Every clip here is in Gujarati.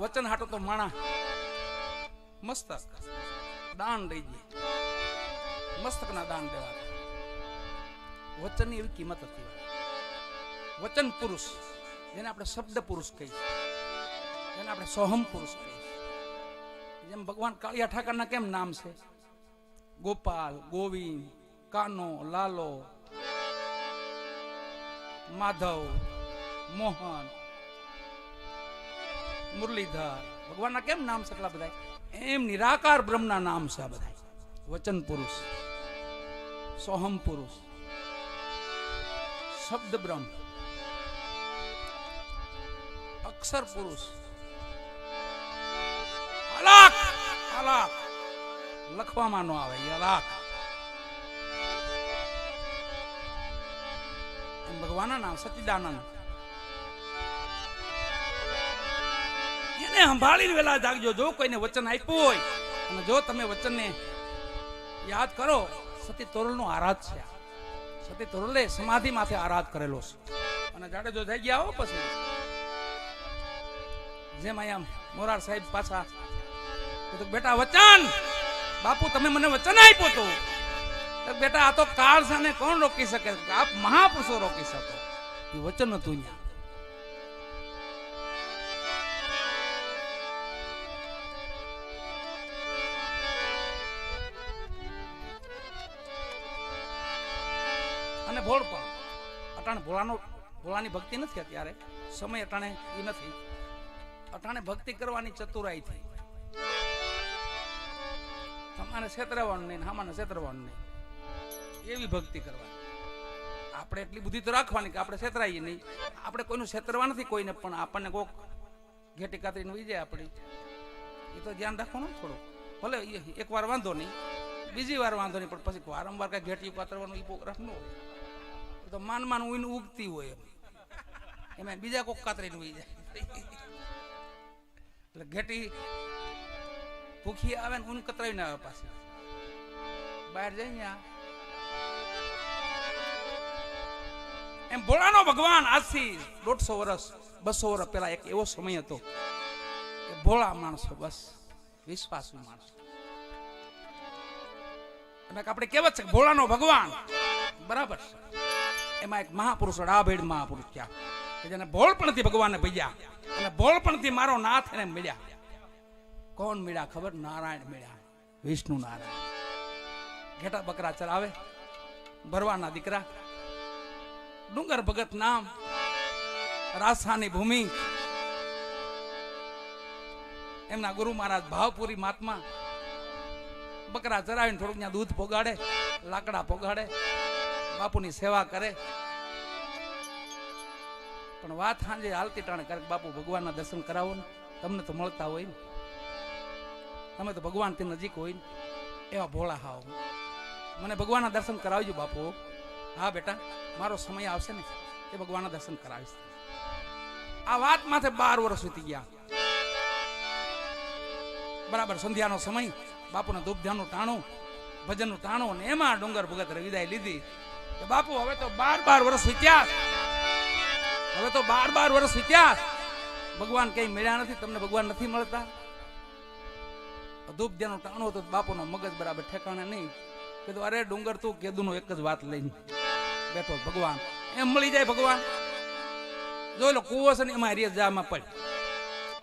વચન હાટો તો માણા મસ્તક દાન દઈ દે, મસ્તકના દાન દેવા. વચનની એવી કિંમત હતી. વચન પુરુષ જેને આપણે શબ્દ પુરુષ કહીએ, જેને આપણે સોહમ પુરુષ કહીએ. જેમ ભગવાન કાળિયા ઠાકરના કેમ નામ છે? ગોપાલ, ગોવિંદ, કાનો, લાલો, માધવ, મોહન, મુરલીધર. ભગવાનના કેમ નામ છે એટલા બધા? એમ નિરાકાર બ્રહ્મના નામ છે આ બધા. વચન પુરુષ, સોહમ પુરુષ, શબ્દ બ્રહ્મ, અક્ષર પુરુષ, અલાક. અલાક લખવામાં ન આવે, અલાક. એમ ભગવાનના નામ સચ્ચિદાનંદ. એને સંભાળીને વેલા જાગજો. જો કોઈને વચન આપ્યું હોય અને જો તમે વચનને યાદ કરો. સતી તોરલનો આરાધ છે. સતી તોરલે સમાધિ માથે આરાધ કરેલો છે. અને જાડેજો થઈ ગયા હો પછી. જેમ અહીંયા મોરાર સાહેબ પાછા બેટા વચન, બાપુ તમે મને વચન આપ્યું હતું. બેટા આ તો કાળ છે ને કોણ રોકી શકે? આપ મહાપુરુષો રોકી શકો. એ વચન હતું. અને ભોળ પણ અટાણે ભોળાની ભક્તિ નથી. અત્યારે સમય અટાણે એ નથી. અટાણે ભક્તિ કરવાની ચતુરાઈ થઈ. તમારે છેતરવાનું નહીં, હામાને છેતરવાનું નહીં, એવી ભક્તિ કરવાની. આપણે એટલી બુદ્ધિ તો રાખવાની કે આપણે છેતરાઈએ નહીં. આપણે કોઈનું છેતરવા નથી કોઈને, પણ આપણને કોક ઘેટી કાતરીને વહી જાય આપણી, એ તો ધ્યાન રાખવાનું થોડું. ભલે એક વાર વાંધો નહીં, બીજી વાર વાંધો નહીં, પણ પછી વારંવાર કઈ ઘેટી કાતરવાનું એ બહુ રફ ન હોય. તો માન ઉઈને ઉગતી હોય એમાં બીજા કોક કાતરીને વહી જાય. એટલે ઘેટી ભૂખી આવે ને ઊન કતરાવીને આવે પાછી બહાર જાય. એમ ભોળાનો ભગવાન આજથી 150 વર્ષ 200 વર્ષ પહેલા એક એવો સમય હતો કે ભોળા માણસો, બસ વિશ્વાસુ માણસો. અને આપણે કહેવત છે ભોળાનો ભગવાન, બરાબર. એમાં એક મહાપુરુષ, ડાભેડ મહાપુરુષ થયા કે જેને ભોળપણથી ભગવાનને ભજ્યા અને ભોળપણથી મારો નાથ એને મળ્યા. કોણ મળ્યા ખબર? નારાયણ મળ્યા, વિષ્ણુ નારાયણ. ઘેટા બકરા ચરાવે, ભરવાના દીકરા, ડુંગર ભગત નામ, રાસાની ભૂમિ. એમના ગુરુ મહારાજ ભાવપુરી મહાત્મા. બકરા ચરાવીને થોડુંક ત્યાં દૂધ પોગાડે, લાકડા પોગાડે, બાપુની સેવા કરે. પણ વાત સાંજે હાલતી ટાણે કરે, બાપુ ભગવાનના દર્શન કરાવો ને, તમને તો મળતા હોય ને, તમે તો ભગવાનથી નજીક હોય ને. એવા ભોળા હાવ, મને ભગવાનના દર્શન કરાવજો બાપુ. હા બેટા, મારો સમય આવશે ને એ ભગવાનના દર્શન કરાવીશ. આ વાત માથે 12 વર્ષ વીતી ગયા. બરાબર સંધ્યાનો સમય, બાપુના ધૂપ ધ્યાનનું ટાણું, ભજનનું ટાણું, અને એમાં ડુંગર ભગત વિદાય લીધી. બાપુ હવે તો 12 વર્ષ વીત્યા. હવે તો 12 વર્ષ વીત્યા. ભગવાન કઈ મળ્યા નથી. તમને ભગવાન નથી મળતા. ધૂપ ધ્યાનનું ટાણું હતું. બાપુનો મગજ બરાબર ઠેકાણે નહીં. કીધું અરે ડુંગર તું કેદુનો એક જ વાત લઈને બેઠો. ભગવાન એમ મળી જાય. ભગવાન જોઈ લો કૂવો છે ને, એમાં રેજામાં પડ.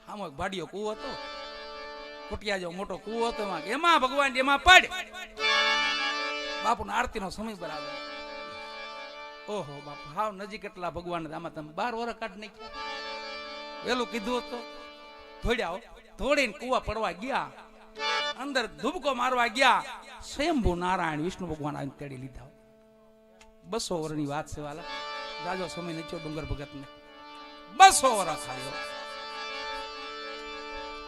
આમાં એક ભાડિયો કૂવો હતો, કુટિયા જેવો મોટો કૂવો હતો. એમાં ભગવાન એમાં પડ. બાપુના આરતીનો સમય બરાબર. ઓહો બાપુ હાવ નજીક એટલા ભગવાન. આમાં તમે 12 વર્ષ કાઢ નાખ્યા. વેલું કીધું હતું થોડ્યા થોડીને કૂવા પડવા ગયા, અંદર ધુબકો મારવા ગયા. સ્વયંભૂ નારાયણ વિષ્ણુ ભગવાન આવીને તેડી લીધા. 200 વર્ષની વાત છે વાલા. રાજો સમય નચ્યો ડુંગર ભગત ને. 200 વર્ષ આવ્યો,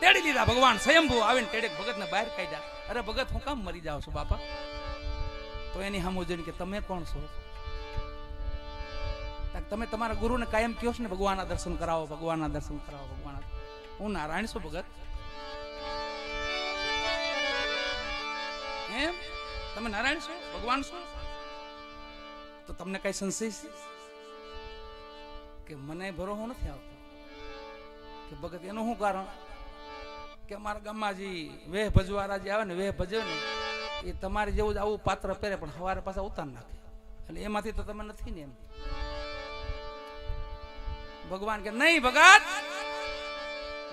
તેડી લીધા ભગવાન. સ્વયંભૂ આવીને તેડે ભગત ને બહાર કાઢ્યા. અરે ભગત હું કામ મરી જાવ છું બાપા? તો એની સામે જોઈને કે તમે કોણ છો? તમે તમારા ગુરુને કાયમ કહો છો ને ભગવાનના દર્શન કરાવો, ભગવાનના દર્શન કરાવો, ભગવાન. હું નારાયણ છું ભગત. એમ તમે નારાયણ છો, ભગવાન છો? તો તમને કઈ સંશય છે કે મને ભરોસો નથી આવતો કે ભગત? એનું શું કારણ? કે અમારા ગામમાં જે વેહ ભજવાળા જે આવે ને વેહ ભજવે ને એ તમારે જેવું જ આવું પાત્ર પહેરે પણ સવારે પાછા ઉતાર નાખે એટલે એમાંથી તો તમે નથી ને એમ. ભગવાન કે નહીં ભગત,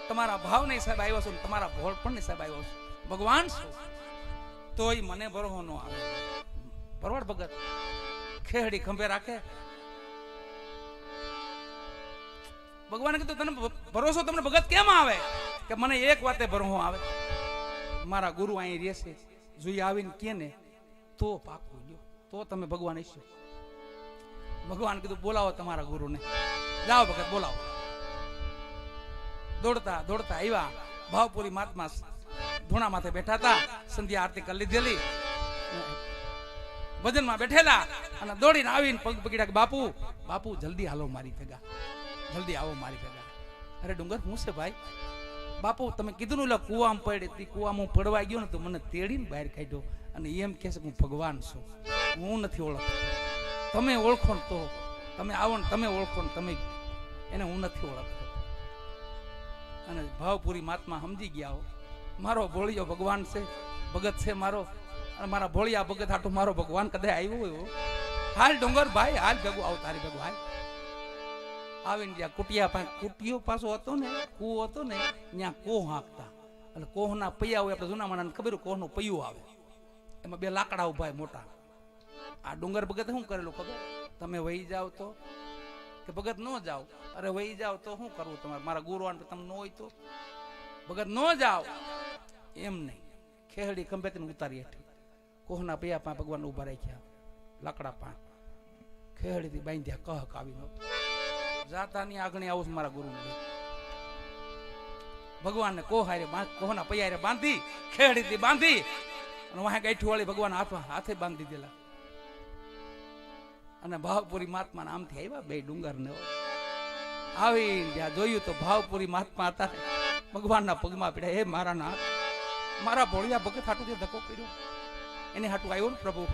તમારા ભાવ નહીં સાહેબ આવ્યો છું, તમારા ભોળ પણ નહીં સાહેબ આવ્યો છું. ભગવાન શું તોય મને બરોહો નો આવે. બરોબર ભગત ખેહડી ખંભે રાખે. ભગવાને કીધું તને ભરોસો તમને ભગત કેમ આવે? કે મને એક વાતે ભરોસો આવે, મારા ગુરુ અહીં રહેશે, જોઈ આવીને કે ને તો પાકું ગયો તો તમે ભગવાન હશો. ભગવાન કીધું બોલાવો તમારા ગુરુને. જાઓ ભગત બોલાવો. દોડતા દોડતા આવ્યા. ભાવપુરી મહાત્મા ધૂણા માથે બેઠા હતા, સંધ્યા આરતી કરી લીધેલી, ભજનમાં બેઠેલા અને દોડીને આવીને પગ પકડ્યા કે બાપુ બાપુ જલ્દી હાલો મારી ભેગા, જલ્દી આવો મારી ભેગા. અરે ડુંગર હું છે ભાઈ? બાપુ તમે કીધું ને કુવામાં પડી, કુવામાં હું પડવા ગયો ને તો મને તેડીને બહાર કાઢ્યો અને એમ કહે છે કે હું ભગવાન છું. હું નથી ઓળખતો, તમે ઓળખો ને તો તમે આવો ને તમે ઓળખો ને તમે એને હું નથી ઓળખતો. અને ભાવપુરી મહાત્મા સમજી ગયા હો, મારો ભોળિયો ભગવાન છે, ભગત છે મારો, અને મારા ભોળિયા ભગત હાટું મારો ભગવાન કદાચ આવ્યો હોય. હાલ ડુંગર ભાઈ હાલ ભેગું આવ, તારી ભેગું હાલ. આવીને જ્યાં કુટિયો પાછો હતો ને, કૂવો હતો ને, ત્યાં કોહ હાંકતા. એટલે કોહના પૈયા હોય, આપણે જૂના માણસને ખબર હોય કોહનું પૈયું આવે, એમાં બે લાકડા ઉભા મોટા. આ ડુંગર ભગત શું કરેલું ખબર? તમે વહી જાવ તો કે ભગત ન જાવ? અરે વહી જાવ તો શું કરવું તમારે? મારા ગુરુવાન તમે ન હોય તો ભગત ન જાવ એમ નહીં. ખેહડી ખંભેથી ઉતારી હેઠી કોહના પૈયા પા ભગવાન ઉભા રાખ્યા, લાકડા પા ખેહડીથી બાંધ્યા. કહક આવી જાતાની આગળ આવું છું મારા ગુરુ. ભગવાનને કોહના પૈયારે બાંધી, ખેહડીથી બાંધી અને વાહે ગાંઠી વાળી ભગવાન હાથે બાંધી દીધેલા. અને ભાવપુરી મહાત્મા આમથી આવ્યા બે ડુંગર ને આવી જ્યાં જોયું તો ભાવપુરી મહાત્મા હતા, ભગવાનના પગમાં પીડ્યા. હે મારા નાથ, મારા ભોળિયા ભગત હાટું જે ધક્કો કર્યો એને હાટું આવ્યો ને પ્રભુ.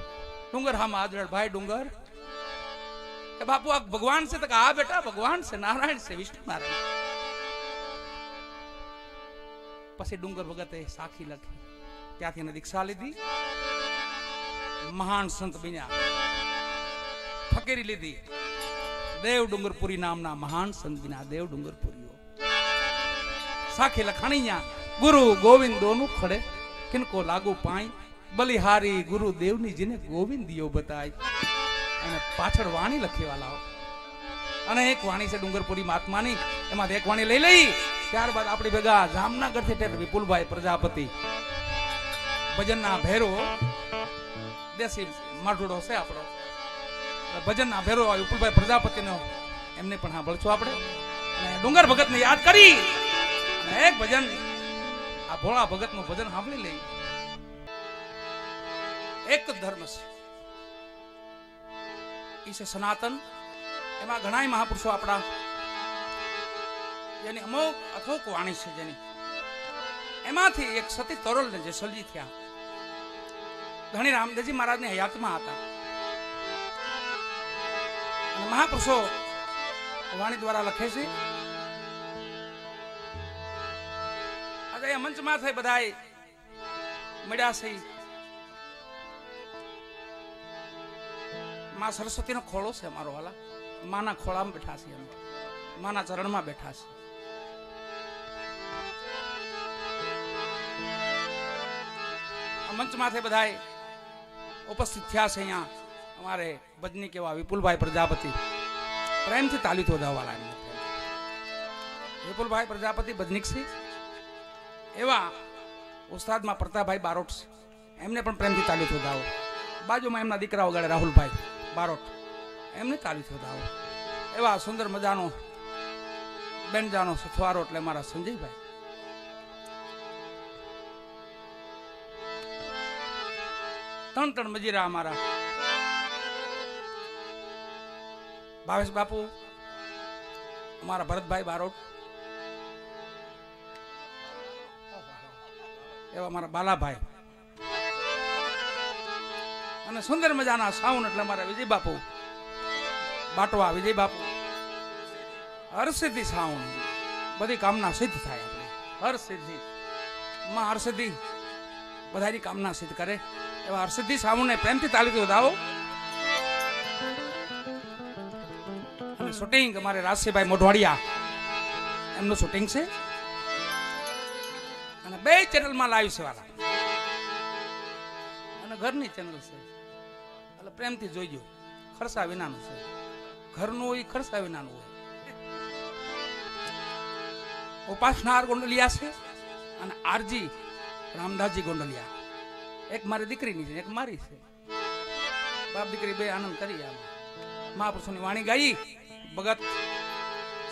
ડુંગર હામાં આદળ ભાઈ ડુંગર કે બાપુ આ ભગવાન છે? તો કે હા બેટા ભગવાન છે, નારાયણ છે, વિષ્ણુ નારાયણ. પછી ડુંગર ભગતે સાખી લખી, ત્યાંથી એને દીક્ષા લીધી, મહાન સંત બન્યા, ફકીરી લીધી. દેવ ડુંગરપુરી નામના મહાન સંત બન્યા, દેવ ડુંગરપુરીઓ. સાખી લખાણી ગુરુ ગોવિંદો નું ખડે કિनको લાગુ પાઈ, બલિહારી ગુરુ દેવની જેને ગોવિંદિયો બતાય. અને પાછળ વાણી લખેવાલા અને એક વાણી છે ડુંગરપુરી મહાત્માની, એમાં એક વાણી લઈ લઈ. ત્યારબાદ આપણી ભેગા જામનગર થી વિપુલભાઈ પ્રજાપતિ ભજનના ભેરો, દેશી માઠુડો છે આપણો ભજનના ભેરો વિપુલભાઈ પ્રજાપતિનો, એમને પણ સાંભળશું આપણે. અને ડુંગર ભગત ને યાદ કરી એક ભજન, આ ભોળા ભગત નું ભજન સાંભળી લઈ. એક ધર્મ છે સનાતન, એમાં ઘણા મહાપુરુષો આપણા જેની અમુક અથોક વાણી છે, જેની એમાંથી એક સતી તરોલ ને જે સલજી થયા, ધણી રામદેવજી મહારાજ ની હયાતમાં હતા. અને મહાપુરુષો વાણી દ્વારા લખે છે. આજે મંચમાં થઈ બધા મળ્યા છે. માં સરસ્વતી નો ખોળો છે અમારો વાલા, માના ખોળામાં બેઠા છે, અમે માના ચરણમાં બેઠા છે. મંચમાંથી બધા ઉપસ્થિત થયા છે. અહીંયા અમારે ભજની કેવા વિપુલભાઈ પ્રજાપતિ, પ્રેમથી તાલી થોદાવાલા. વિપુલભાઈ પ્રજાપતિ ભજનીક છે. એવા ઉસ્તાદમાં પ્રતાપભાઈ બારોટ છે, એમને પણ પ્રેમથી તાલી થોદાવો. બાજુમાં એમના દીકરા વગાડે રાહુલભાઈ બારોટ, એમને તાલી થોદાવો. એવા સુંદર મજાનો બેનજાનો સથવારો એટલે મારા સંજયભાઈ. ત્રણ મજીરા અમારા ભાવેશ બાપુ, અમારા ભરતભાઈ બારોટ, એવા મારા બાલાભાઈ, અને સુંદર મજાના સાઉન્ડ એટલે મારા વિજય બાપુ બાટવા, વિજય બાપુ હરસિદ્ધિ સાઉન્ડ, બધી કામના સિદ્ધ થાય આપણે હરસિદ્ધિ. માં હરસિદ્ધિ બધાની કામના સિદ્ધ કરે એવા હરસિદ્ધિ સામુને પ્રેમથી તાલીથી વધાવો. અને શૂટિંગ અમારે રાજસીભાઈ મોઢવાડિયા એમનું શૂટિંગ છે અને 2 ચેનલમાં લાઈવ છે વાલા અને ઘરની ચેનલ છે એટલે પ્રેમથી જોઈજો. ખર્ચા વિનાનું છે, ઘરનું હોય ખર્ચા વિનાનું હોય. ઉપાસનાર ગોંડલિયા છે અને આરજી રામદાસજી ગોંડલિયા, એક મારી દીકરીની છે એક મારી છે. બાપ દીકરી 2 આનંદ કરી આમાં મહાપુરુષોની વાણી ગાઈ, ભગત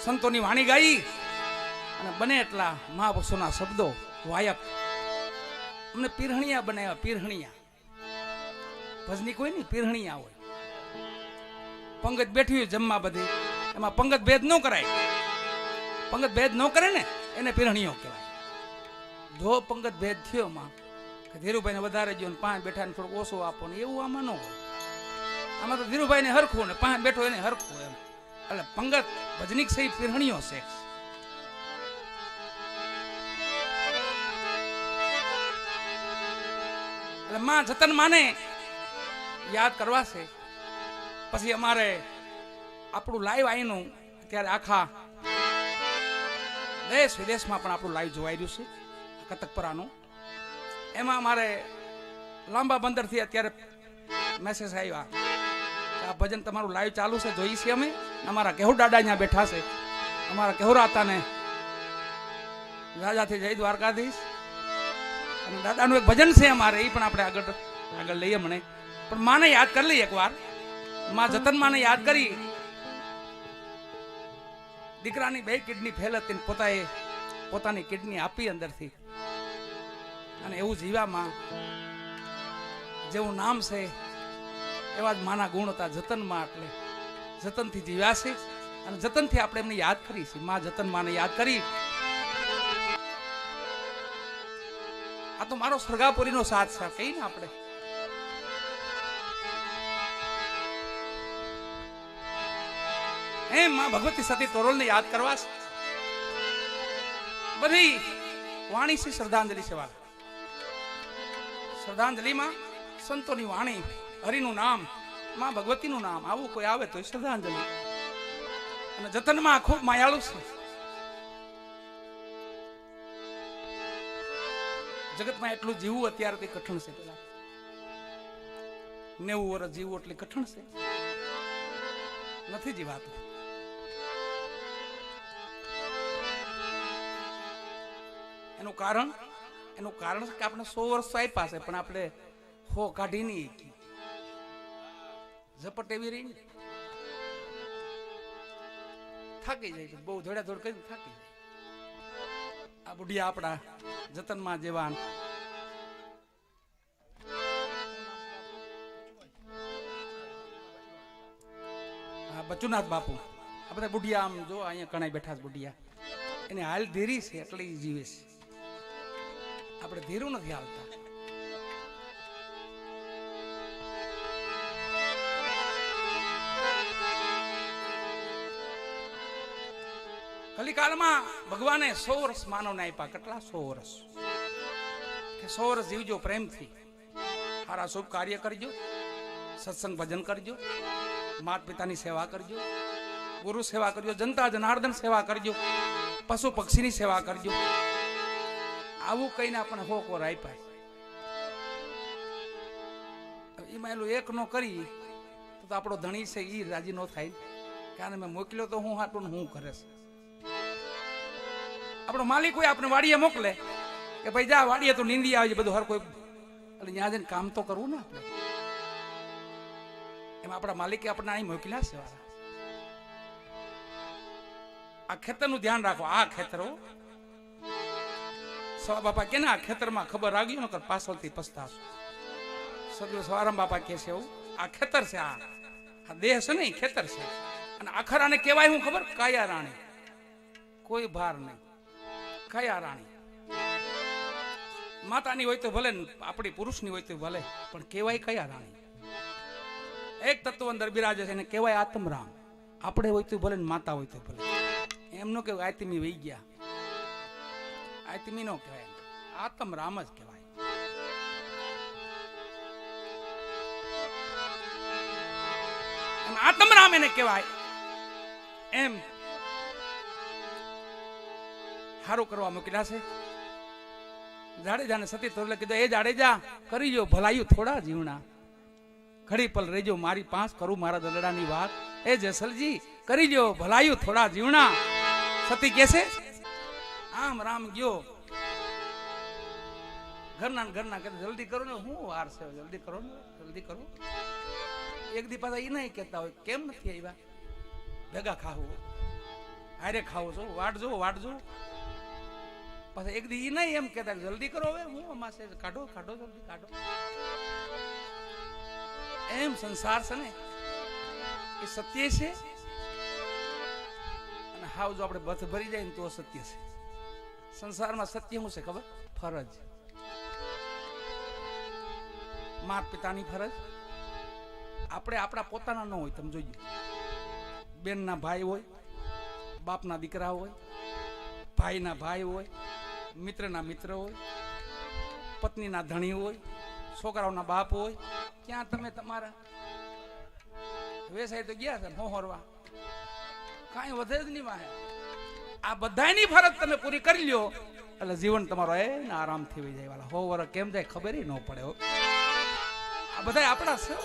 સંતોની વાણી ગાઈ અને બને એટલા મહાપુરુષોના શબ્દો વાયક અમને પીરહણિયા બનાવ્યા. પીરહણિયા ભજની કોઈ નહીં, પીરહણિયા હોય. પંગત બેઠી હોય જમવા બધી, એમાં પંગત ભેદ ન કરાય. પંગત ભેદ ન કરે ને એને પીરહણીઓ કહેવાય. જો પંગત ભેદ થયો માં કે ધીરુભાઈને વધારે જો ને 5 બેઠા ને થોડુંક ઓછું આપો ને એવું આમાં ન હોય. આમાં તો ધીરુભાઈને હરખું ને 5 બેઠો એને હરખું એમ. એટલે પંગત ભજનિક સહિત પીરહણીઓ છે. એટલે માં જતન માને યાદ કરવા છે. પછી અમારે આપણું લાઈવ આઈનું અત્યારે આખા દેશ વિદેશમાં પણ આપણું લાઈવ જોવાઈ રહ્યું છે કતકપરાનું. એમાં અમારે લાંબા બંદરથી અત્યારે મેસેજ આવ્યા કે આ ભજન તમારું લાઈવ ચાલુ છે, જોઈએ છીએ અમે. અમારા કેહુર દાદા અહીંયા બેઠા છે, અમારા કેહુરા હતાને રાજાથી જય દ્વારકાધીશ. અને દાદાનું એક ભજન છે અમારે, એ પણ આપણે આગળ લઈએ. મને પણ માને યાદ કરી લઈએ એકવાર. માં જતન માને યાદ કરી. દીકરાની 2 કિડની ફેલ હતી, પોતાની કિડની આપી અંદરથી અને એવું જીવામાં જેવું નામ છે એવા જ માના ગુણ હતા જતનમાં. એટલે જતનથી જીવ્યા છે અને જતનથી આપણે એમને યાદ કરી છે. માં જતન માને યાદ કરી. આ તો મારો સરગાપુરીનો સાથ છે કઈ ને આપણે. એમ માં ભગવતી સતી તોરલને યાદ કરવા છે. બધી વાણી છે શ્રદ્ધાંજલિ સેવા. શ્રદ્ધાંજલિમાં સંતોની વાણી, હરિનું નામ, માં ભગવતીનું નામ, આવું કોઈ આવે તો શ્રદ્ધાંજલિ. અને જતનમાં ખૂબ માયાળુ છે. જગતમાં એટલું જીવવું અત્યારથી કઠણ છે. પેલા 90 વર્ષ જીવવું એટલે કઠણ છે, નથી જીવાતું. એનું કારણ કે આપણે 100 વર્ષ આપ્યા છે પણ આપણે હો કાઢી નહીં. ઝપટ એવી રહી ને થાકી જાય, બહુ ધોડા કરીને થાકી જાય. આ બુઢિયા આપણા જતનમાં જેવા બચુનાથ બાપુ, આ બધા બુઢિયા આમ જો અહીંયા કણાઈ બેઠા બુઢિયા, એને હાલ ધીરી છે એટલે જીવે છે. આપણે ધીરું નથી હાલતા. કલિકાલમાં ભગવાને 100 વર્ષ માનવને આપ્યા. કેટલા? 100 વર્ષ. કે 100 વર્ષ જીવજો પ્રેમથી, સારા શુભ કાર્ય કરજો, સત્સંગ ભજન કરજો, માતા પિતાની સેવા કરજો, ગુરુ સેવા કરજો, જનતા જનાર્દન સેવા કરજો, પશુ પક્ષીની સેવા કરજો. આવું કહીને આપણે હોકોર આપ્યા. એમાં એલું એક નો કરી તો આપણો ધણી છે એ રાજી ન થાય કે આને મેં મોકલ્યો તો હું હાટું ને હું કરે છે. આપણો માલિક હોય આપણે વાડીએ મોકલે કે ભાઈ જા વાડીએ તો નીંદી આવે છે બધું હર કોઈ, એટલે ત્યાં જઈને કામ તો કરવું ને આપણે. એમાં આપણા માલિકે આપણને અહીં મોકલ્યા છે. આ ખેતરનું ધ્યાન રાખો. આ ખેતરો સવા બાપા કે આ ખેતરમાં ખબર આવી નકર પાછળથી પસ્તાશો. સદગુરુ સવારામ બાપા કે છે એવું આ ખેતર છે, આ દેહ છે ને ખેતર છે. અને આખર આને કહેવાય હું ખબર? કાયા રાણી. કોઈ ભાર નહીં, કાયા રાણી. માતાની હોય તો ભલે, આપણી પુરુષની હોય તો ભલે, પણ કહેવાય કયા રાણી. એક તત્વ અંદર બિરાજે છે એને કહેવાય આત્મરામ. આપણે હોય તો ભલે, માતા હોય તો ભલે. એમ નો કહેવાય આયતમી વહી ગયા, આયતમી નો કહેવાય. આત્મ રામ જ કહેવાય. આત્મ રામ એને કહેવાય. એમ હારું કરવા મોકલ્યા છે. જાડેજાને સતી તોરલે કીધું, એ જાડેજા કરી જો ભલાયું થોડા જીવણા, ઘડી પલ રેજો મારી પાંચ કરું મારા દલડાની વાત. એ જેસલજી કરી જો ભલાયું થોડા જીવણા. સતી કેસે આમ રામ ગયો ઘરના કે જલ્દી કરો ને, હું વાર છે, જલ્દી કરો ને, જલ્દી કરો. એક દી પાછા એ નહીં કહેતા હોય કેમ નથી આવ્યા, ભેગા ખાવું, હારે ખાવું છો, વાટજો. પાછા એક દી એ નહીં એમ કહેતા જલ્દી કરો, હવે હું આમાં છે, કાઢો જલ્દી કાઢો. એમ સંસાર છે ને એ સત્ય છે, અને હાવ જો આપણે બથ ભરી જાય ને તો સત્ય છે. સંસારમાં સત્ય શું છે ખબર? ફરજ. માત પિતાની ફરજ આપણે આપણા પોતાના ન હોય. તમે જોજો, બેનના ભાઈ હોય, બાપના દીકરા હોય, ભાઈના ભાઈ હોય, મિત્રના મિત્ર હોય, પત્નીના ધણી હોય, છોકરાઓના બાપ હોય. ક્યાં તમે તમારા વેસાય તો ગયા છે હોહરવા, કાંઈ વધે જ નહીં વાહે. આ બધાની ફરજ તમે પૂરી કરી લ્યો એટલે જીવન તમારો એને આરામથી વહી જાય. વાલા 100 વર્ષ કેમ જાય ખબર ન પડે. આ બધા આપણા છે,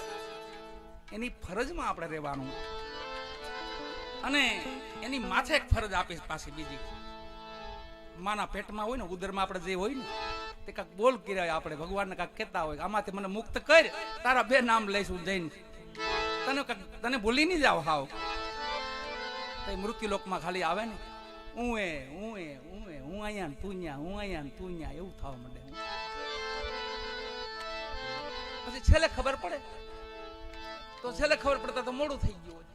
એની ફરજમાં આપણે રહેવાનું. અને એની માથે એક ફરજ આપી પાછી બીજી, માના પેટમાં હોય ને, ઉદરમાં આપણે જે હોય ને તે કાંક બોલ કર્યા આપણે ભગવાનને કાંક કહેતા હોય, આમાંથી મને મુક્ત કર, તારા 2 નામ લઈશું જઈને, તને ભૂલી નહીં જાવ હાવ. તો મૃત્યુ લોકમાં ખાલી આવે ને, હું અહીંયા તું ન્યા, એવું થવા માંડે. પછી છેલ્લે ખબર પડે તો મોડું થઈ ગયું.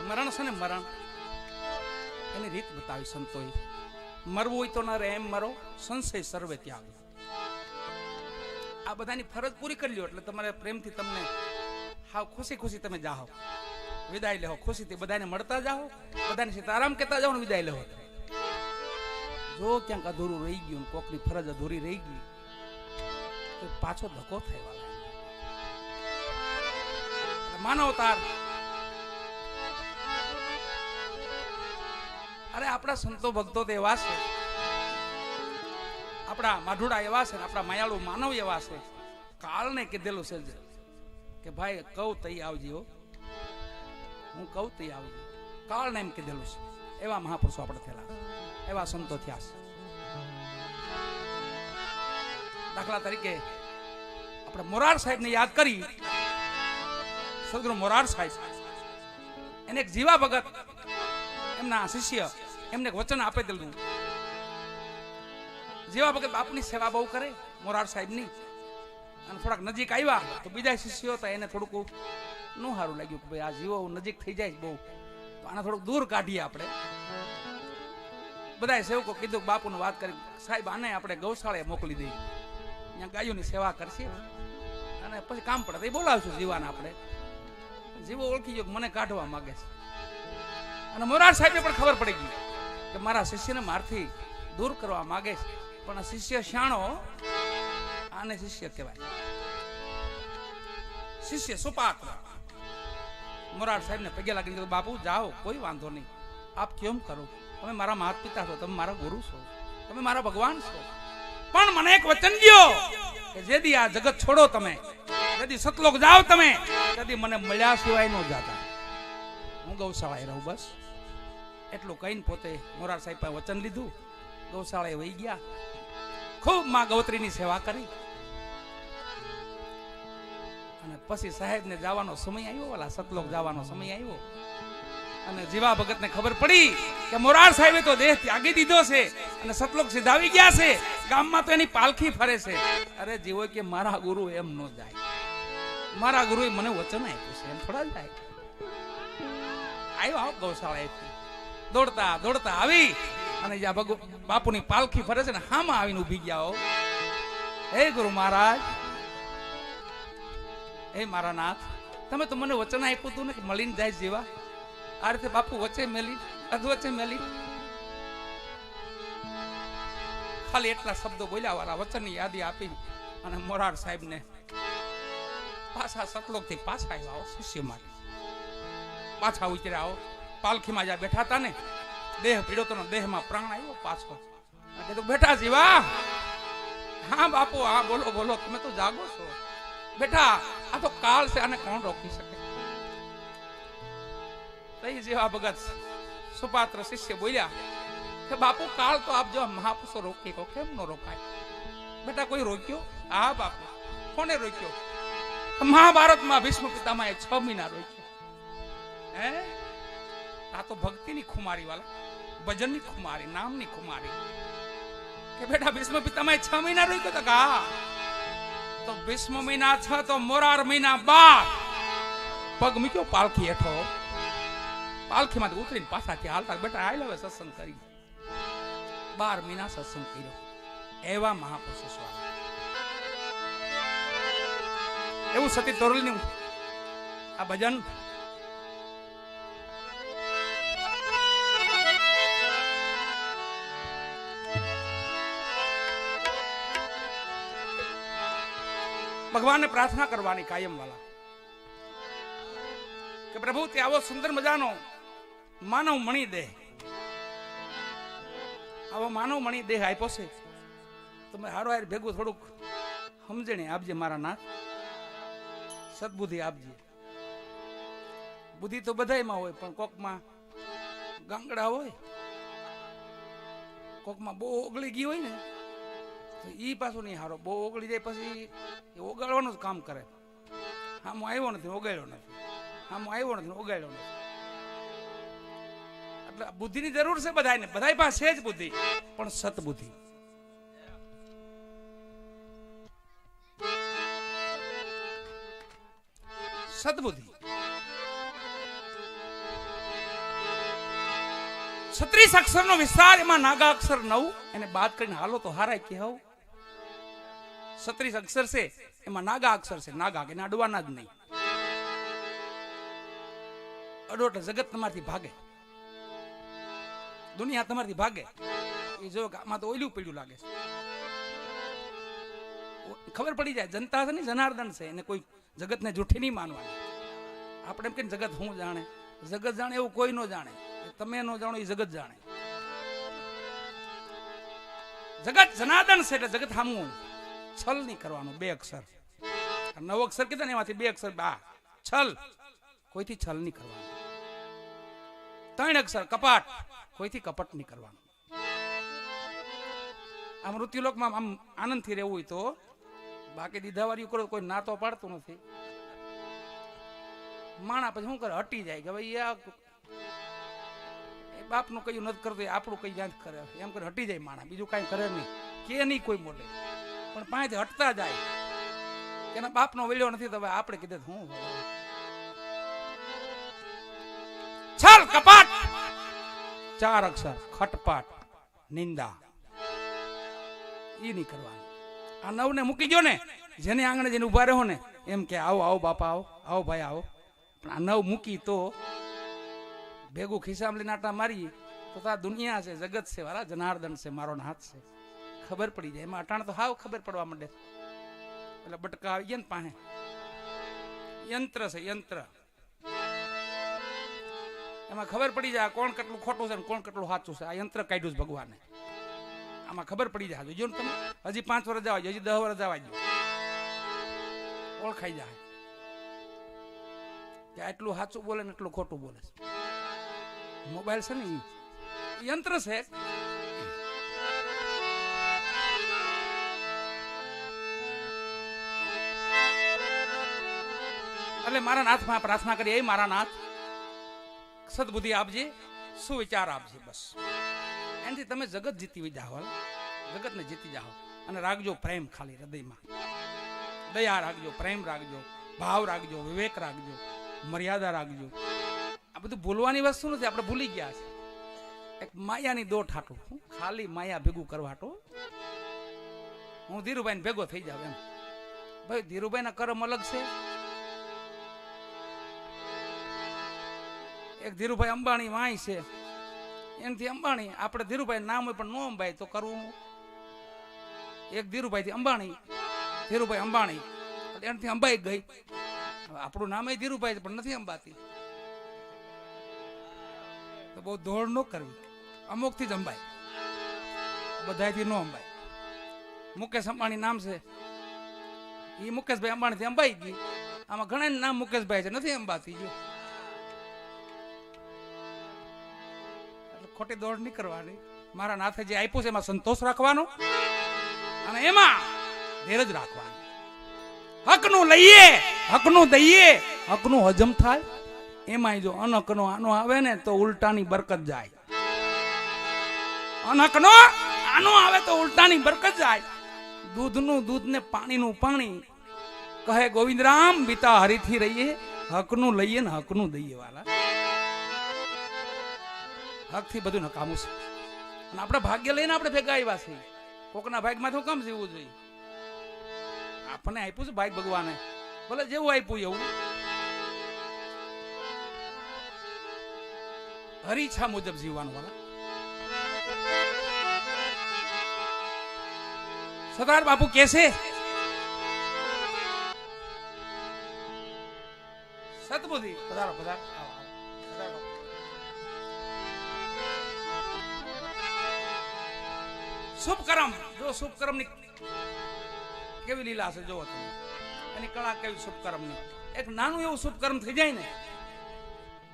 મરણ છે ને, મરણ એની રીત બતાવી સંતોએ. મરવું હોય તો ન રહે એમ મરો, સંશય સર્વે ત્યાગ. આ બધાની ફરજ પૂરી કરી લ્યો એટલે તમારે પ્રેમથી તમને હાવ ખુશી તમે જાઓ, વિદાય લેવો ખુશીથી. બધાને મળતા જાઓ, બધાને સીતારામ કહેતા જાઓ ને વિદાય લેવો. જો ક્યાંક અધૂરું રહી ગયું, કોકની ફરજ અધૂરી રહી ગઈ તો પાછો ધક્કો થાય. માનવતાર. અરે આપણા સંતો ભક્તો તો એવા છે, આપણા માઢુડા એવા છે, આપણા માયાળુ માનવ એવા છે. કાળને કીધેલું છે કે ભાઈ કહું તઈ આવજી, હો હું કહું તઈ આવજી. કાળને એમ કીધેલું છે. એવા મહાપુરુષો આપણે થયેલા, એવા સંતો થયા છે. દાખલા તરીકે આપણે મોરાર સાહેબને યાદ કરી. સદગુરુ મોરાર સાહેબ, એને એક જીવા ભગત એમના શિષ્ય એમને વચન આપી દીધું. જીવા ભગત બાપની સેવા બહુ કરે મોરાર સાહેબની, અને થોડાક નજીક આવ્યા તો બીજા શિષ્યો હતા એને થોડુંક ન સારું લાગ્યું કે ભાઈ આ જીવો નજીક થઈ જાય બહુ, તો આને થોડુંક દૂર કાઢીએ આપણે. બધા સેવકો કીધું, બાપુને વાત કરી, સાહેબ આને આપણે ગૌશાળાએ મોકલી દઈએ, ત્યાં ગાયોની સેવા કરશે અને પછી કામ પડે તો બોલાવશું જીવાને. આપણે જીવો ઓળખી ગયો મને કાઢવા માંગે છે. અને મોરાર સાહેબને પણ ખબર પડી ગઈ કે મારા શિષ્યને મારથી દૂર કરવા માંગે છે, પણ શિષ્ય શાણો, આને શિષ્ય કહેવાય, શિષ્ય સુપાત્ર. મોરાર સાહેબને પગે લાગીને કીધું, બાપુ જાઓ, કોઈ વાંધો નહીં, આપ કેમ કરો, તમે મારા માતા પિતા છો, તમે મારા ગુરુ છો, તમે મારા ભગવાન છો, પણ મને એક વચન દ્યો કે જેદી આ જગત છોડો તમે, જેદી સતલોક જાઓ તમે, તેદી મને મળ્યા સિવાય ન જાતા, હું ગૌશાળાએ રહું. બસ એટલું કહીને પોતે મોરાર સાહેબ પાસે વચન લીધું, ગૌશાળાએ વહી ગયા, ખૂબ માં ગૌત્રીની સેવા કરી. અને પછી સાહેબને જવાનો સમય આવ્યો, વાલા સતલોક જવાનો સમય આવ્યો, અને જીવા ભગતને ખબર પડી કે મોરાર સાહેબે તો દેહ ત્યાગી દીધો છે અને સતલોક સીધાવી ગયા છે. ગામમાં તો એની પાલખી ફરે છે. અરે જીવો કે મારા ગુરુ એમ ન જાય, મારા ગુરુએ મને વચન આપ્યું છે, એમ થોડા જાય. આવ્યો ગૌશાળા, દોડતા આવી અને જ્યાં બાપુની પાલખી ફરે છે ને હામાં આવીને ઉભી ગયા. હે ગુરુ મહારાજ, હે મારા નાથ, તમે તો મને વચન આપ્યું હતું ને કે મળીને જાય જેવા, આ રીતે બાપુ વચ્ચે મેલી, અધવચ્ચે મેલી. ખાલી એટલા શબ્દો બોલ્યા વાળા વચનની યાદી આપી અને મોરાર સાહેબને પાછા સતલોકથી પાછા આવ્યા શિષ્ય માટે. પાછા ઉતર્યા આવો, પાલખીમાં જ્યાં બેઠા હતા ને, દેહ પીડો તો દેહમાં પ્રાણ આવ્યો પાછો. કીધું બેટા જીવા. હા બાપુ, હા બોલો બોલો, તમે તો જાગો છો. બેટા આ તો કાળ છે, આને કોણ રોકી શકે? તઈ જેવા ભગત સુપાત્ર શિષ્ય બોલ્યા કે બાપુ કાળ તો આપ જેવા મહાપુરુષો રોકી કો, કેમ નો રોકાય? બેટા કોઈ રોક્યો? હા બાપુ. કોને રોક્યો? મહાભારતમાં ભીષ્મ પિતામહે 6 મહિના રોક્યો. હે, આ તો ભક્તિની ખુમારી વાળા, ભજનની ખુમારી, નામની ખુમારી. કે બેટા ભીષ્મ પિતામહે 6 મહિના રોક્યો? તો હા. તો ભીષ્મ મહિના 6 તો મોરાર મહિના 12 પગ મૂક્યો પાલખી હેઠો. પાલખીમાંથી ઉતરીને પાછા ત્યાં હાલતા બેટા આઈ હવે સત્સંગ કરી. 12 મહિના સત્સંગ કર્યો. એવા મહાપુરુષો સ્વામી. એવું સતી તોરલનું આ ભજન ભગવાનને પ્રાર્થના કરવાની કાયમ વાલા કે પ્રભુ તે આવો સુંદર મજાનો માનવ મણી દેહ, આવો માનવ મણી દેહ આપ્યો છે, તમે હારો હાર ભેગું થોડુંક સમજણી આપજે મારા નાથ. સદબુદ્ધિ આપજે. બુદ્ધિ તો બધાયમાં હોય, પણ કોકમાં ગાંગડા હોય, કોકમાં બહુ ઓગળી ગઈ હોય ને તો ઈ પાછું નહીં હારો. બહુ ઓગળી જાય પછી એ ઓગાળવાનું જ કામ કરે. હા હું આવ્યો નથી, ઓગાળ્યો નથી, હા હું આવ્યો નથી, ઓગાળ્યો નથી. એટલે બુદ્ધિની જરૂર છે બધાને, બધા પાસે છે જ બુદ્ધિ, પણ સતબુદ્ધિ. સદબુદ્ધિ. 36 અક્ષરનો વિસ્તાર, એમાં નાગા અક્ષર 9, એને બાદ કરીને હાલો તો હારાય કે હવ. 36 અક્ષર છે, એમાં નાગા અક્ષર છે. નાગા કે અડવાના જ નહીં. અડો એટલે જગત તમારથી ભાગે, દુનિયા તમારથી ભાગે. એ જો આમાં તો ઓયલું પીડ્યું લાગે છે. ખબર પડી જાય જનતા છે ને જનાર્દન છે, એને કોઈ જગતને જૂઠી નહીં માનવાની. આપણે એમ કે જગત હું જાણે, જગત જાણે એવું કોઈ ન જાણે. તમે ન જાણો એ જગત જાણે. જગત જનાર્દન છે એટલે જગત સામું છલ નહીં કરવાનું. 2 અક્ષર 9 અક્ષર કીધા ને, એમાંથી 2 અક્ષર છલ, કોઈથી છલ નહીં કરવાનું. 3 અક્ષર કપાટ, કોઈથી કપટ નહીં કરવાનું. આ મૃત્યુલોકમાં આમ આનંદથી રહેવું હોય તો, બાકી દીધાવાળી કરો કોઈ ના તો પાડતું નથી. માણા પછી શું કરે, હટી જાય કે ભાઈ આ બાપનું કયું નથી કરતો, આપણું કઈ યાદ કરે, એમ કરે હટી જાય માણા. બીજું કઈ કરે નહીં, કે નહીં કોઈ બોલે, પણ પાંચથી હટતા જાય. એના બાપનો વેલ્યો નથી તો આપણે કીધે હું છલ કપાટ. 4 અક્ષર ખટપાટ, નિંદા, ઈ નહીં કરવાનું. આ 9 ને મૂકી ગયો ને, જેને આંગણે જઈને ઉભા રહ્યો ને એમ કે આવો આવો બાપા, આવો આવો ભાઈ આવો. પણ આ 9 મૂકી તો ભેગું ખિસ્સામાં લઈને આટા મારી તો આ દુનિયા છે, જગત છે વાળા, જનાર્દન છે, મારો હાથ છે. ખબર પડી જાય એમાં. અટાણ તો હાવ ખબર પડવા માંડે. એટલે બટકા આવી ગયા ને પાસે, યંત્ર છે યંત્ર. એમાં ખબર પડી જાય કોણ કેટલું ખોટું છે ને કોણ કેટલું સાચું છે. આ યંત્ર કાઢ્યું છે ભગવાને. આમાં ખબર પડી જાય. જોજો ને તમે, હજી 5 વર્ષ જવા દો, હજી 10 વર્ષ જવા દો, ઓળખાઈ જાય કે આટલું સાચું બોલે ને એટલું ખોટું બોલે. મોબાઈલ છે ને યંત્ર છે. એટલે મારા નાથમાં પ્રાર્થના કરીએ, મારા નાથ સદબુદ્ધિ આપજે, સુવિચાર આપજે. બસ એનાથી તમે જગત જીતી જાઓ, જગતને જીતી જાઓ. અને રાખજો પ્રેમ, ખાલી હૃદયમાં દયા રાખજો, પ્રેમ રાખજો, ભાવ રાખજો, વિવેક રાખજો, મર્યાદા રાખજો. આ બધું ભૂલવાની વસ્તુ નથી, આપણે ભૂલી ગયા છે. એક માયાની દોટ હાટું, ખાલી માયા ભેગું કરવા હાટું હું ધીરુભાઈ ભેગો થઈ જાવ એમ. ભાઈ ધીરુભાઈ ના કર્મ અલગ છે, એક ધીરુભાઈ અંબાણી વાય છે, એનાથી અંબાણી. આપણે ધીરુભાઈ નામ હોય પણ નો અંબાઈ તો કરવું. એક ધીરુભાઈ થી અંબાણી, ધીરુભાઈ અંબાણી, એનાથી અંબાઈ ગઈ. આપણું નામ ધીરુભાઈ પણ નથી અંબાતી, તો બહુ દોડ ન કરવી. અમુક થી જ અંબાઈ, બધાથી નો અંબાઈ. મુકેશ અંબાણી નામ છે, એ મુકેશભાઈ અંબાણી થી અંબાઈ ગઈ. આમાં ઘણા નામ મુકેશભાઈ છે, નથી અંબાતી ગયો. એટલે ખોટી દોડ નહીં કરવાની. મારા નાથે જે આપ્યું છે એમાં સંતોષ રાખવાનો અને એમાં ધીરજ રાખવાની. હકનું લઈએ, હકનું દઈએ, હકનું હજમ થાય. એમાં જો અનહકનો આનો આવે ને તો ઉલટાની બરકત જાય. અનહકનો આનો આવે તો ઉલટાની બરકત જાય. દૂધનું દૂધ ને પાણીનું પાણી. કહે ગોવિંદરામ બીતા હરીથી રહીએ, હકનું લઈએ ને હકનું દઈએ વાલા. હક થી બધું નકામું છે. અને આપણે ભાગ્ય લઈને આપણે ભેગા આવ્યા છીએ. કોકના ભાગમાં તો કમ જીવવું જોઈએ. આપણને આપ્યું છે ભાગ ભગવાને, ભલે જેવું આપ્યું એવું. હરીછા મુજબ જીવવાનું વાલા. સરદાર બાપુ કેસે સતબુદ્ધિ પધારો પધારો. શુભ કર્મ, જો શુભ કર્મ ની કેવી લીલા છે જો તમે, એની કળા કેવી શુભ કર્મ ની. એક નાનું એવું શુભ કર્મ થઈ જાય ને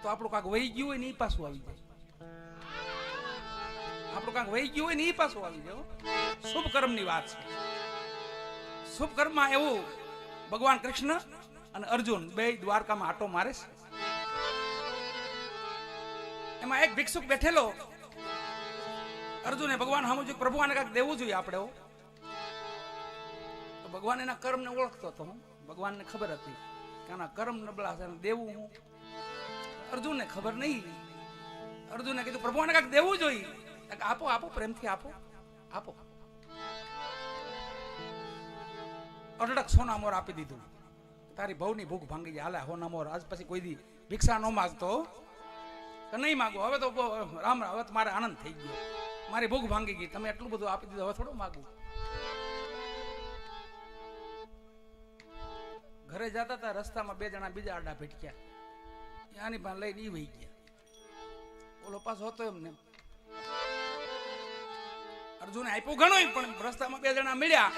તો આપણું કાંક વહી ગયું હોય ને એ પાછું આવી જાય. આપણું કાંક વહી ગયું હોય ને એ પાછું આવી જાય. શુભ કર્મ ની વાત છે. શુભ કર્મમાં એવું ભગવાન કૃષ્ણ અને અર્જુન બે દ્વારકામાં આટો મારે છે. એમાં એક ભિક્ષુક બેઠેલો. અર્જુને ભગવાન સામું પ્રભુને કાંઈક દેવું જોઈએ આપણે. તો ભગવાન એના કર્મને ઓળખતો હતો. ભગવાનને ખબર હતી કે આના કર્મ નબળા છે, દેવું હું. અર્જુનને ખબર નહીં. અર્જુને કીધું પ્રભુને કાંઈક દેવું જોઈએ. આપો આપો, પ્રેમથી આપો આપો. અઢળક સોના મોર આપી દીધું. તારી ભવની ભૂખ ભાંગી જાય. હાલે સોના મોર. આજ પછી કોઈ દી ભિક્ષા ન માગતો કે નહીં માગો. હવે તો રામ, હવે તો મારે આનંદ થઈ ગયો. મારી ભૂખ ભાંગી ગઈ. તમે એટલું બધું આપી દીધું, હવે થોડું માગું. ઘરે જતા હતા, રસ્તામાં બે જણા બીજા આડા ભટક્યા. આની પાસે લઈને ઈ વહી ગયા. ઓલો પાછો હતો એમને. અર્જુને આપ્યું ઘણું, પણ રસ્તામાં બે જણા મળ્યા,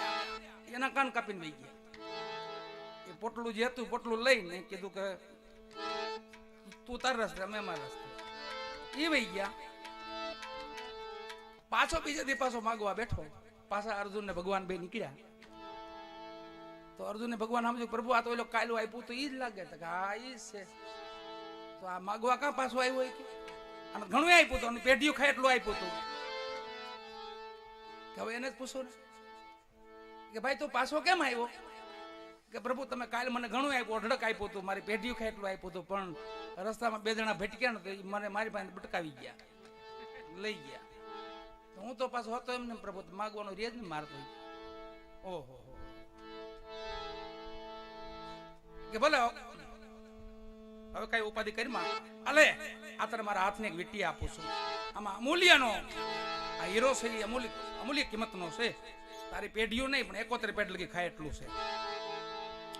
એના કાન કાપીને વહી ગયા. એ પોટલું જે હતું પોટલું લઈને કીધું કે તું તાર રસ્તે, અમે અમારા રસ્તે. એ વહી ગયા. પાછો બીજે દી પાછો માગવા બેઠો. પાછા અર્જુન ને ભગવાન બે નીકળ્યા. તો અર્જુને ભગવાન સમજ્યું પ્રભુ આ તો એલો કાયલું આપ્યું તો ઈ જ લાગે. હા ઈ છે. તો આ માગવા કાં પાછો આવ્યો હોય કે? અને ઘણું આપ્યું હતું, પેઢીયું ખાય એટલું આપ્યું હતું. કે હવે એને જ પૂછો ને કે ભાઈ તું પાછો કેમ આવ્યો? કે પ્રભુ તમે કાલે મને ઘણું આપ્યું, અઢળક આપ્યું હતું, મારી પેઢીયું ખાય એટલું આપ્યું હતું, પણ રસ્તામાં બે જણા ભટક્યા ને તો મને મારી પાસે બટકાવી ગયા, લઈ ગયા. હું તો પાછો હતો એમને પ્રભુ, માગવાનો રેજ ને મારતો. ઓહો, કે ભલે હવે કઈ ઉપાધિ કરી માં અલે આ તને મારા હાથને એક વીંટી આપું છું. આમાં અમૂલ્યનો આ હીરો છે, એ અમૂલ્ય કિંમતનો છે. તારી પેઢીઓ નહીં પણ 71 પેઢ લગી ખાય એટલું છે.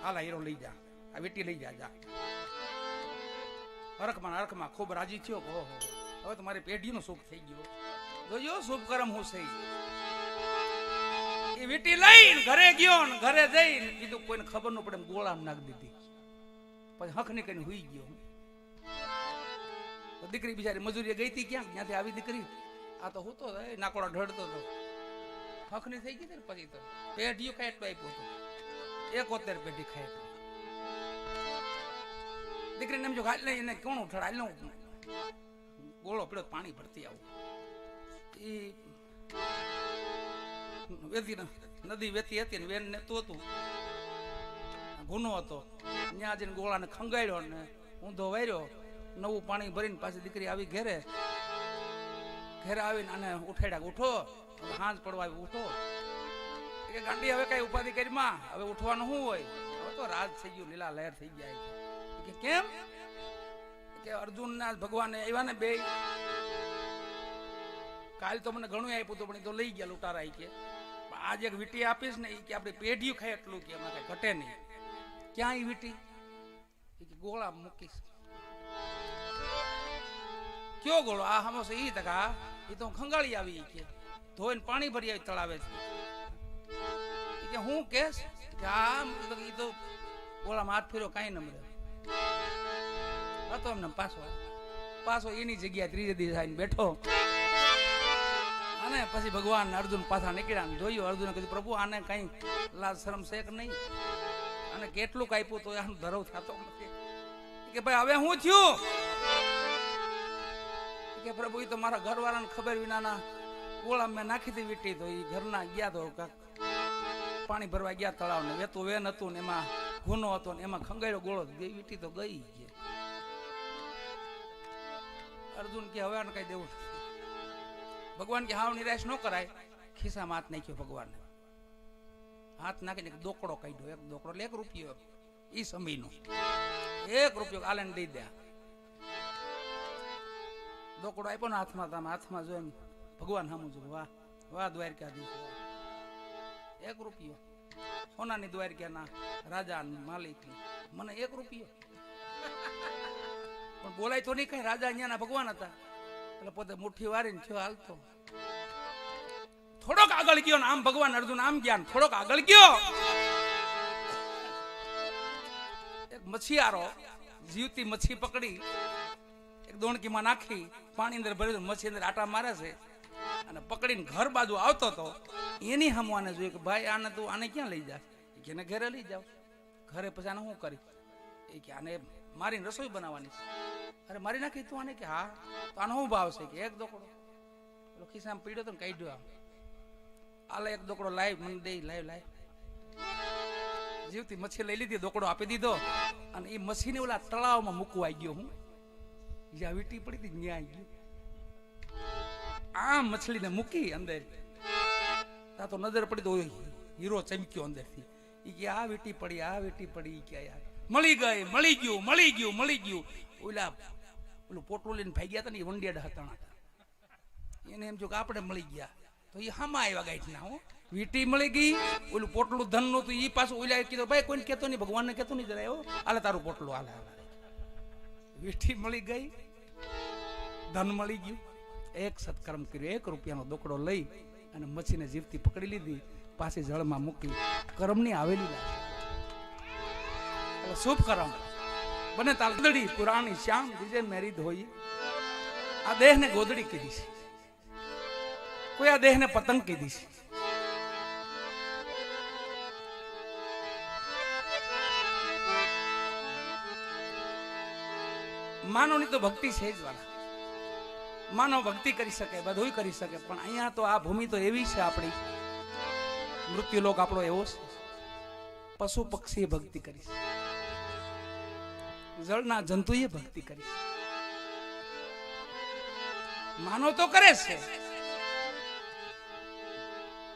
હાલા હીરો લઈ જા, આ વીંટી લઈ જા. હરખમાં ખૂબ રાજી થયો. ઓહો, હવે તો મારી પેઢીનું સુખ થઈ ગયું. જોજો શુભ કર્મ હું છે. એ વીંટી લઈને ઘરે ગયો ને ઘરે જઈને કીધું કોઈને ખબર ન પડે, ગોળામાં નાખી દીધી. પછી હક ની કઈ હુઈ ગયો. તો દીકરી બિચારી મજૂરી ગઈ હતી ક્યાં, ત્યાંથી આવી દીકરી. આ તો હું તો નાકોડા ઢળતો હતો. હક ની થઈ ગઈ ને પછી તો પેઢીઓ ખાય એટલું આપ્યું હતું. 71 પેઢી ખાય. દીકરીને એમ જો હાલ નહીં, એને કોણ ઉઠાડ હાલ નું ગોળો પીડો પાણી ભરતી આવું. એ નદી વેતી હતી ને વેન નેતું હતું, ગુનો હતો. ત્યાં જઈને ગોળાને ખંગાડ્યો ને ઊંધો વાર્યો. નવું પાણી ભરીને પાછી દીકરી આવી ઘેરે આવીને આને ઉઠાડ્યા. ઉઠો, હાંજ પડવા આવી, ઉઠો. કે ગાંડી હવે કઈ ઉપાધિ કરી માં, હવે ઉઠવાનું શું હોય? હવે તો રાજ થઈ ગયું, લીલા લહેર થઈ ગયા. કે કેમ? કે અર્જુન ના ભગવાને આવ્યા ને બે, કાલ તો મને ઘણું આપ્યું હતું પણ એ તો લઈ ગયા લૂંટારા કે આજ એક વીટી આપીશ ને એ કે આપણે પેઢીયું ખાય એટલું કે એમાં કઈ ઘટે નહીં. ક્યાં એ વીટી? એ કે ગોળા મૂકીશ. કયો ગોળો? આ હમો છે ઈ તકા એ તો ખંગાળી આવી કે ધોઈને પાણી ભરી આવી તળાવે છે. એ કે હું કેસ કે આ ઈ તો ગોળામાં હાથ ફેર્યો કાંઈ ન મળે હતો એમને પાછો એની જગ્યાએ ત્રીજે દિવસ આવીને બેઠો. અને પછી ભગવાન અર્જુન પાછા નીકળ્યા. જોયું અર્જુને કીધું પ્રભુ આને કઈ લાજ શરમ છે કે નહીં? અને કેટલું કાપ્યું તો આનો ધરવ થતો નથી. કે ભાઈ હવે હું થયું? કે પ્રભુ એ તો મારા ઘરવાળાને ખબર વિનાના ગોળા મેં નાખી હતી વીટી. તો એ ઘરના ગયા તો પાણી ભરવા ગયા તળાવ ને વેતું વેન હતું ને એમાં ઘૂનો હતો ને એમાં ખંગાળ્યો ગોળો વીટી તો ગઈ. અર્જુન કે હવે આને કઈ દેવું. ભગવાન કે હાવ નિરાશ ન કરાય. ખિસ્સામાં હાથ નાખ્યો ભગવાન. હાથ નાખીને એક દોકડો કાઢ્યો. એક દોકડો એટલે 1 રૂપિયો ઈ સમયનો 1 રૂપિયો આલેને દઈ દે. દોકડો આપ્યો ને હાથમાં. તમે હાથમાં જોઈને ભગવાન સામું જોયું. વાહ વાહ દ્વારકાધીશ. 1 રૂપિયો સોનાની દ્વારકાના રાજા માલિક મને 1 રૂપિયો. પણ બોલાય તો નહીં કઈ. રાજા અહીંયાના ભગવાન હતા એટલે પોતે મુઠ્ઠી વારીને થયો હાલતો. થોડોક આગળ ગયો ને આમ ભગવાન અર્જુન આમ ગયા. થોડોક આગળ ગયો એક મછીયારો જીવતી મચ્છી પકડી એક દોણકીમાં નાખી પાણી અંદર ભરી મચ્છી અંદર આટા મારે છે અને પકડીને ઘર બાજુ આવતો હતો. એની હમવાને જોયું કે ભાઈ આને તું આને ક્યાં લઈ જા? કે એને ઘરે લઈ જાવ. ઘરે પછી આને શું કરી? એ કે આને મારીને રસોઈ બનાવવાની છે. અરે મારી નાખી તું આને? કે હા. તો આનો શું ભાવ છે? કે 1 દોકડો. પેલો ખિસ્સામાં પીડ્યો તો ને કાઢ્યો. આલે 1 દોકડો લાય મને દે. લાય જીવતી મચ્છી લઈ લીધી. દોકડો આપી દીધો અને એ મચ્છીને ઓલા તળાવમાં મૂકવા ગયો. હું જ્યાં વીટી પડી હતી ત્યાં ગયો. આ મછલીને મૂકી અંદર. તા તો નજર પડી તો હીરો ચમક્યો અંદરથી. એ કે આ વીટી પડી, આ વીટી પડી. કે યાર મળી ગઈ, મળી ગયું. ઓલું પોટલું લઈને ભાઈ ગયા હતા ને એ વંડિયાડા હતા. એને એમ જો કે આપણે મળી ગયા તો એ હામાં આવ્યા ગાઈઠના. હો વીટી મળી ગઈ. ઓલું પોટલું ધન નું હતું એ પાછું ઓલા કીધું ભાઈ કોઈને કહેતો નહીં, ભગવાનને કહેતો નહીં જરા. એવો હાલે તારું પોટલું હાલે. વીટી મળી ગઈ, ધન મળી ગયું. એક સત્કર્મ કર્યો. 1 રૂપિયાનો દોકડો લઈ અને મચ્છીને જીવતી પકડી લીધી. પાછી જળમાં મૂકી. કર્મની આવેલી શુભ કર્મ બને તાલદડી પુરાણી શ્યામ વિજય મેરી ધોઈ. આ દેહને ગોદડી કીધી છે. કોઈ આ દેહને પતંગ કીધી છે. માનવની તો ભક્તિ છે જ વાળા. માનવ ભક્તિ કરી શકે, બધું કરી શકે, પણ અહીંયા તો આ ભૂમિ તો એવી છે આપણી. મૃત્યુલોક આપણો એવો છે. પશુ પક્ષીએ ભક્તિ કરી છે. જળના જંતુએ ભક્તિ કરી. માનવ તો કરે છે,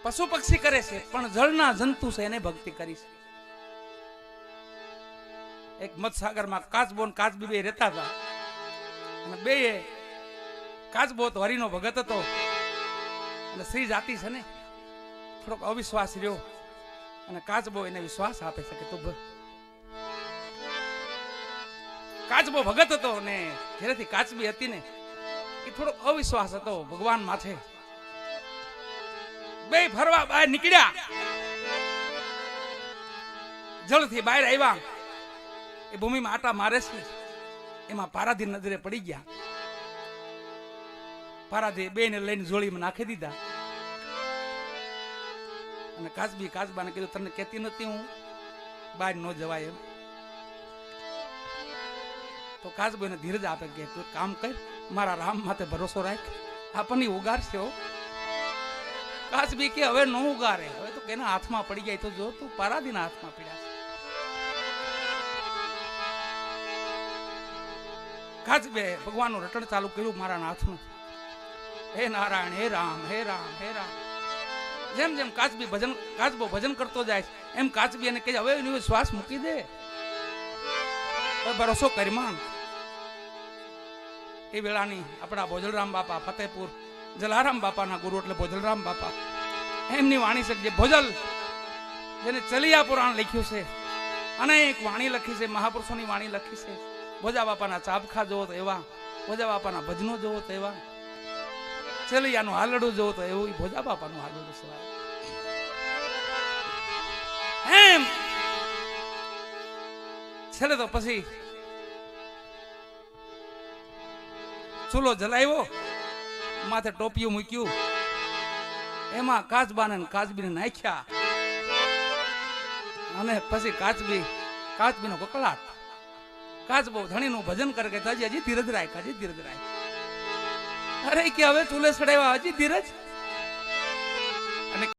પશુ પક્ષી કરે છે, પણ જળના જંતુ છે એને ભક્તિ કરી છે. એક મતસાગરમાં કાચબો ને કાચબી બે રહેતા હતા અને બે કાચબો તો હરિનો ભગત હતો અને સ્ત્રી જાતિ છે ને થોડોક અવિશ્વાસ રહ્યો અને કાચબો એને વિશ્વાસ આપે છે કે તું કાચબો ભગત હતો ને ઘરેથી કાચબી હતી ને એ થોડોક અવિશ્વાસ હતો ભગવાન માથે. બે ફરવા બહાર નીકળ્યા, જળથી બહાર આવ્યા, એ ભૂમિમાં આટા મારે છે. એમાં પારાધી નજરે પડી ગયા. પારાધી બે ને લઈને જોડીમાં નાખી દીધા અને કાચબાને કીધું તને કહેતી નથી હું બહાર ન જવાય એમ. તો કાચબો એને ધીરજ આપે કે તું કામ કર, મારા રામ માથે ભરોસો રાખ, આપણને ઉગાર છે. કાચબી કે હવે ન ઉગારે, હવે તો કેના હાથમાં પડી જાય તો જો તું પારાધીના હાથમાં પડ્યા. કાચબે ભગવાનનું રટણ ચાલુ કર્યું મારા નાથનું. હે નારાયણ, હે રામ, હે રામ, હે રામ. જેમ જેમ કાચબો ભજન કરતો જાય એમ કાચબી એને કહે હવે એનો શ્વાસ મૂકી દે, ભરોસો કરી માં. એ વેળાની આપણા ભોજલરામ બાપા ફતેપુર જલારામ બાપાના ગુરુ એટલે ભોજલરામ બાપા એમની વાણી છે જે ભોજલ જેને ચલિયા પુરાણ લખ્યું છે, અનેક વાણી લખી છે, મહાપુરુષોની વાણી લખી છે. ભોજા બાપાના ચાબખા જોવો તો એવા, ભોજા બાપાના ભજનો જોવો તો એવા, ચલિયાનું હાલડું જોવો તો એવું ભોજા બાપાનું હાલડું છે. એમ છેલ્લે તો પછી ચૂલો જલાવ્યો, માથે ટોપિયું મૂક્યું, એમાં કાચબાને કાચબીને નાખ્યા અને પછી કાચબીનો કકળાટ. કાચબો ધણીનું ભજન કરે કે હજી ધીરજ રાખ, હજી ધીરજ રાખ. અરે કે હવે ચૂલે ચડાવ્યા, હજી ધીરજ.